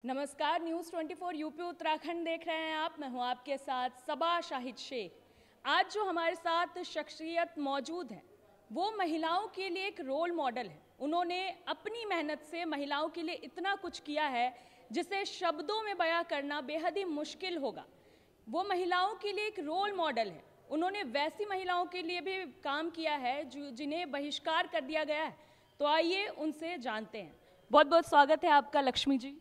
नमस्कार, news 24 UP Uttarakhand देख रहे हैं आप। मैं हूं आपके साथ सबा शाहिद शेख। आज जो हमारे साथ शख्सियत मौजूद है वो महिलाओं के लिए एक रोल मॉडल है। उन्होंने अपनी मेहनत से महिलाओं के लिए इतना कुछ किया है जिसे शब्दों में बयां करना बेहद ही मुश्किल होगा। वो महिलाओं के लिए एक रोल मॉडल है। उन्होंने वैसी महिलाओं के लिए भी काम किया है जिन्हें बहिष्कार कर दिया गया है। तो आइए उनसे जानते हैं। बहुत बहुत स्वागत है आपका लक्ष्मी जी।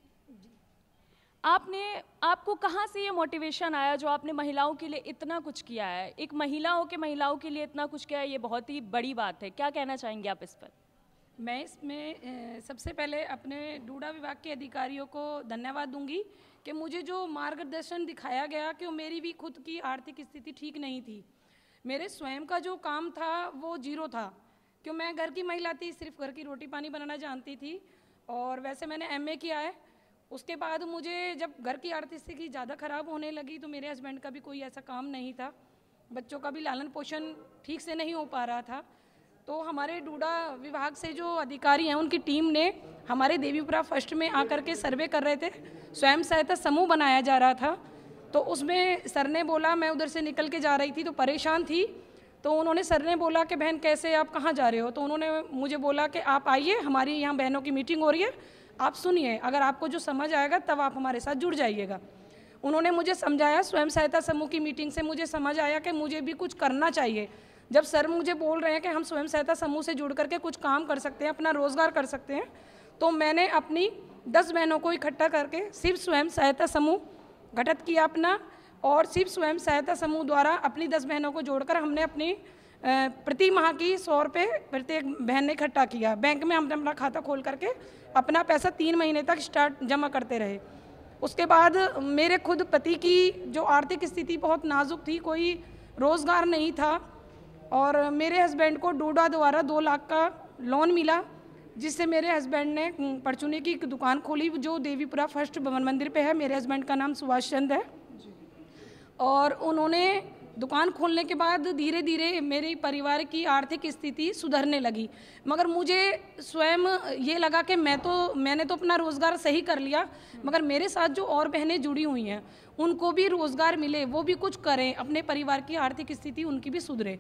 आपको कहाँ से ये मोटिवेशन आया जो आपने महिलाओं के लिए इतना कुछ किया है? एक महिला हो के महिलाओं के लिए इतना कुछ किया है, ये बहुत ही बड़ी बात है। क्या कहना चाहेंगे आप इस पर? मैं इसमें सबसे पहले अपने डूडा विभाग के अधिकारियों को धन्यवाद दूंगी कि मुझे जो मार्गदर्शन दिखाया गया कि मेरी भी खुद की आर्थिक स्थिति ठीक नहीं थी। मेरे स्वयं का जो काम था वो जीरो था, क्यों मैं घर की महिला थी, सिर्फ घर की रोटी पानी बनाना जानती थी। और वैसे मैंने MA किया है। उसके बाद मुझे जब घर की आर्थिक स्थिति ज़्यादा ख़राब होने लगी तो मेरे हस्बैंड का भी कोई ऐसा काम नहीं था, बच्चों का भी लालन पोषण ठीक से नहीं हो पा रहा था। तो हमारे डूडा विभाग से जो अधिकारी हैं उनकी टीम ने हमारे देवीपुरा फर्स्ट में आकर के सर्वे कर रहे थे। स्वयं सहायता समूह बनाया जा रहा था, तो उसमें सर ने बोला, मैं उधर से निकल के जा रही थी तो परेशान थी, तो उन्होंने सर ने बोला कि बहन कैसे, आप कहाँ जा रहे हो? तो उन्होंने मुझे बोला कि आप आइए, हमारी यहाँ बहनों की मीटिंग हो रही है, आप सुनिए, अगर आपको जो समझ आएगा तब आप हमारे साथ जुड़ जाइएगा। उन्होंने मुझे समझाया। स्वयं सहायता समूह की मीटिंग से मुझे समझ आया कि मुझे भी कुछ करना चाहिए। जब सर मुझे बोल रहे हैं कि हम स्वयं सहायता समूह से जुड़ करके कुछ काम कर सकते हैं, अपना रोजगार कर सकते हैं, तो मैंने अपनी 10 बहनों को इकट्ठा करके सिर्फ स्वयं सहायता समूह गठित किया अपना, और सिर्फ स्वयं सहायता समूह द्वारा अपनी 10 बहनों को जोड़कर हमने अपनी प्रति माह की 100 रुपये प्रत्येक बहन ने इकट्ठा किया। बैंक में हमने अपना खाता खोल करके अपना पैसा 3 महीने तक जमा करते रहे। उसके बाद मेरे खुद पति की जो आर्थिक स्थिति बहुत नाजुक थी, कोई रोज़गार नहीं था, और मेरे हस्बैंड को डूडा द्वारा 2 लाख का लोन मिला, जिससे मेरे हस्बैंड ने परचूनी की एक दुकान खोली जो देवीपुरा फर्स्ट भवन मंदिर पे है। मेरे हस्बैंड का नाम सुभाष चंद है। और उन्होंने दुकान खोलने के बाद धीरे धीरे मेरे परिवार की आर्थिक स्थिति सुधरने लगी, मगर मुझे स्वयं ये लगा कि मैंने तो अपना रोज़गार सही कर लिया, मगर मेरे साथ जो और बहनें जुड़ी हुई हैं उनको भी रोज़गार मिले, वो भी कुछ करें, अपने परिवार की आर्थिक स्थिति उनकी भी सुधरे।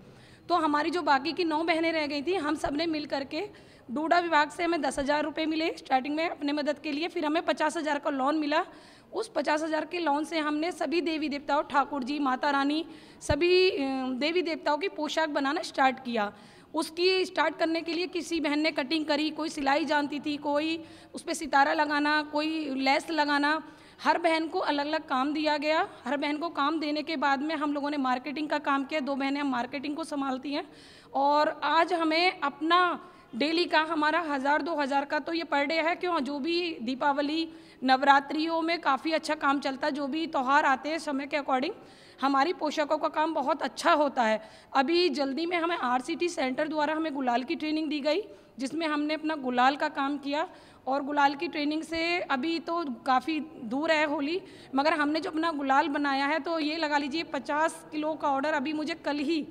तो हमारी जो बाकी की 9 बहनें रह गई थी, हम सब ने मिल करके डूडा विभाग से हमें 10,000 रुपये मिले स्टार्टिंग में अपने मदद के लिए। फिर हमें 50,000 का लोन मिला। उस 50,000 के लोन से हमने सभी देवी देवताओं, ठाकुर जी, माता रानी, सभी देवी देवताओं की पोशाक बनाना स्टार्ट किया। उसकी स्टार्ट करने के लिए किसी बहन ने कटिंग करी, कोई सिलाई जानती थी, कोई उस पर सितारा लगाना, कोई लेस लगाना। हर बहन को अलग अलग काम दिया गया। हर बहन को काम देने के बाद में हम लोगों ने मार्केटिंग का काम किया। 2 बहनें हम मार्केटिंग को संभालती हैं, और आज हमें अपना डेली का हमारा 1,000-2,000 का तो ये पर डे है। क्यों, जो भी दीपावली नवरात्रियों में काफ़ी अच्छा काम चलता है, जो भी त्यौहार आते हैं समय के अकॉर्डिंग हमारी पोशाकों का काम बहुत अच्छा होता है। अभी जल्दी में हमें RCT सेंटर द्वारा हमें गुलाल की ट्रेनिंग दी गई, जिसमें हमने अपना गुलाल का काम किया। और गुलाल की ट्रेनिंग से अभी तो काफ़ी दूर है होली, मगर हमने जो अपना गुलाल बनाया है, तो ये लगा लीजिए 50 किलो का ऑर्डर अभी मुझे कल ही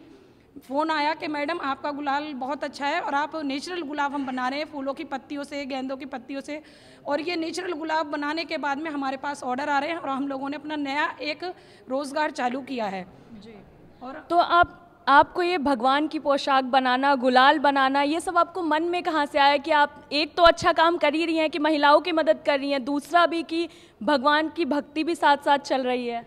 फ़ोन आया कि मैडम आपका गुलाल बहुत अच्छा है, और आप नेचुरल गुलाब हम बना रहे हैं फूलों की पत्तियों से, गेंदों की पत्तियों से, और ये नेचुरल गुलाब बनाने के बाद में हमारे पास ऑर्डर आ रहे हैं, और हम लोगों ने अपना नया एक रोज़गार चालू किया है जी। और तो आपको ये भगवान की पोशाक बनाना, गुलाल बनाना, ये सब आपको मन में कहाँ से आया कि आप एक तो अच्छा काम कर ही रही हैं कि महिलाओं की मदद कर रही हैं, दूसरा भी कि भगवान की भक्ति भी साथ साथ चल रही है?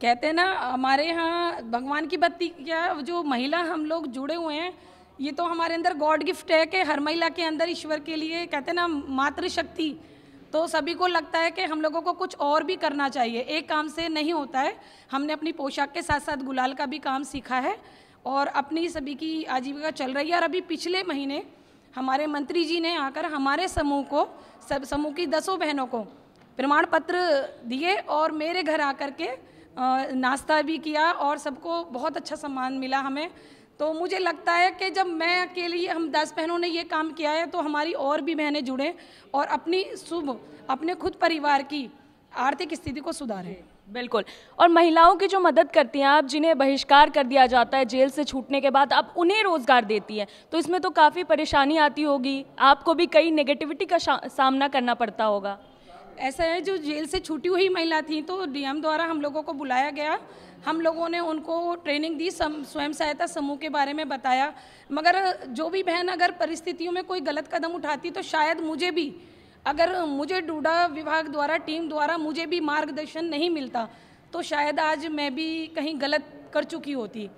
कहते हैं ना, हमारे यहाँ भगवान की भक्ति क्या, जो महिला हम लोग जुड़े हुए हैं, ये तो हमारे अंदर गॉड गिफ्ट है कि हर महिला के अंदर ईश्वर के लिए, कहते हैं ना, मातृशक्ति। तो सभी को लगता है कि हम लोगों को कुछ और भी करना चाहिए, एक काम से नहीं होता है। हमने अपनी पोशाक के साथ साथ गुलाल का भी काम सीखा है, और अपनी सभी की आजीविका चल रही है। और अभी पिछले महीने हमारे मंत्री जी ने आकर हमारे समूह को, सब समूह की 10 बहनों को प्रमाण पत्र दिए, और मेरे घर आकर के नाश्ता भी किया, और सबको बहुत अच्छा सम्मान मिला हमें। तो मुझे लगता है कि जब मैं अकेली, हम 10 बहनों ने ये काम किया है, तो हमारी और भी बहनें जुड़ें और अपने खुद परिवार की आर्थिक स्थिति को सुधारें। बिल्कुल। और महिलाओं की जो मदद करती हैं आप, जिन्हें बहिष्कार कर दिया जाता है जेल से छूटने के बाद, आप उन्हें रोज़गार देती हैं, तो इसमें तो काफ़ी परेशानी आती होगी, आपको भी कई नेगेटिविटी का सामना करना पड़ता होगा। ऐसा है, जो जेल से छूटी हुई महिला थी तो डीएम द्वारा हम लोगों को बुलाया गया, हम लोगों ने उनको ट्रेनिंग दी, स्वयं सहायता समूह के बारे में बताया। मगर जो भी बहन अगर परिस्थितियों में कोई गलत कदम उठाती तो शायद मुझे भी, अगर मुझे डूडा विभाग द्वारा, टीम द्वारा मुझे भी मार्गदर्शन नहीं मिलता तो शायद आज मैं भी कहीं गलत कर चुकी होती।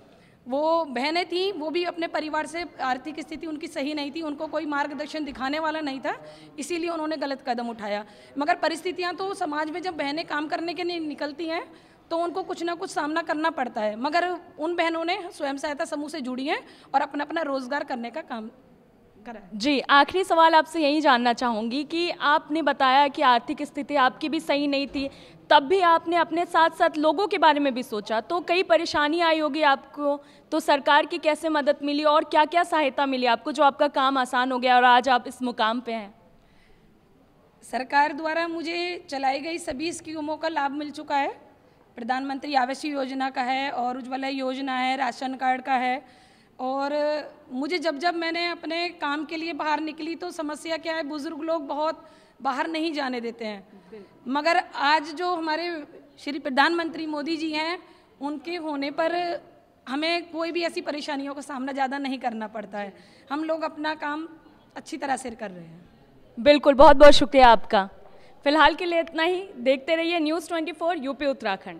वो बहनें थीं, वो भी अपने परिवार से, आर्थिक स्थिति उनकी सही नहीं थी, उनको कोई मार्गदर्शन दिखाने वाला नहीं था, इसीलिए उन्होंने गलत कदम उठाया। मगर परिस्थितियां तो समाज में जब बहनें काम करने के लिए निकलती हैं तो उनको कुछ ना कुछ सामना करना पड़ता है। मगर उन बहनों ने स्वयं सहायता समूह से जुड़ी हैं और अपना अपना रोजगार करने का काम करा है। जी, आखिरी सवाल आपसे यही जानना चाहूँगी कि आपने बताया कि आर्थिक स्थिति आपकी भी सही नहीं थी, तब भी आपने अपने साथ साथ लोगों के बारे में भी सोचा, तो कई परेशानी आई होगी आपको, तो सरकार की कैसे मदद मिली और क्या क्या सहायता मिली आपको जो आपका काम आसान हो गया और आज आप इस मुकाम पे हैं? सरकार द्वारा मुझे चलाई गई सभी स्कीमों का लाभ मिल चुका है। प्रधानमंत्री आवास योजना का है और उज्ज्वला योजना है, राशन कार्ड का है। और मुझे जब मैंने अपने काम के लिए बाहर निकली तो समस्या क्या है, बुजुर्ग लोग बहुत बाहर नहीं जाने देते हैं। मगर आज जो हमारे श्री प्रधानमंत्री मोदी जी हैं, उनके होने पर हमें कोई भी ऐसी परेशानियों का सामना ज़्यादा नहीं करना पड़ता है। हम लोग अपना काम अच्छी तरह से कर रहे हैं। बिल्कुल, बहुत बहुत शुक्रिया आपका। फिलहाल के लिए इतना ही। देखते रहिए News 24 यूपी उत्तराखंड।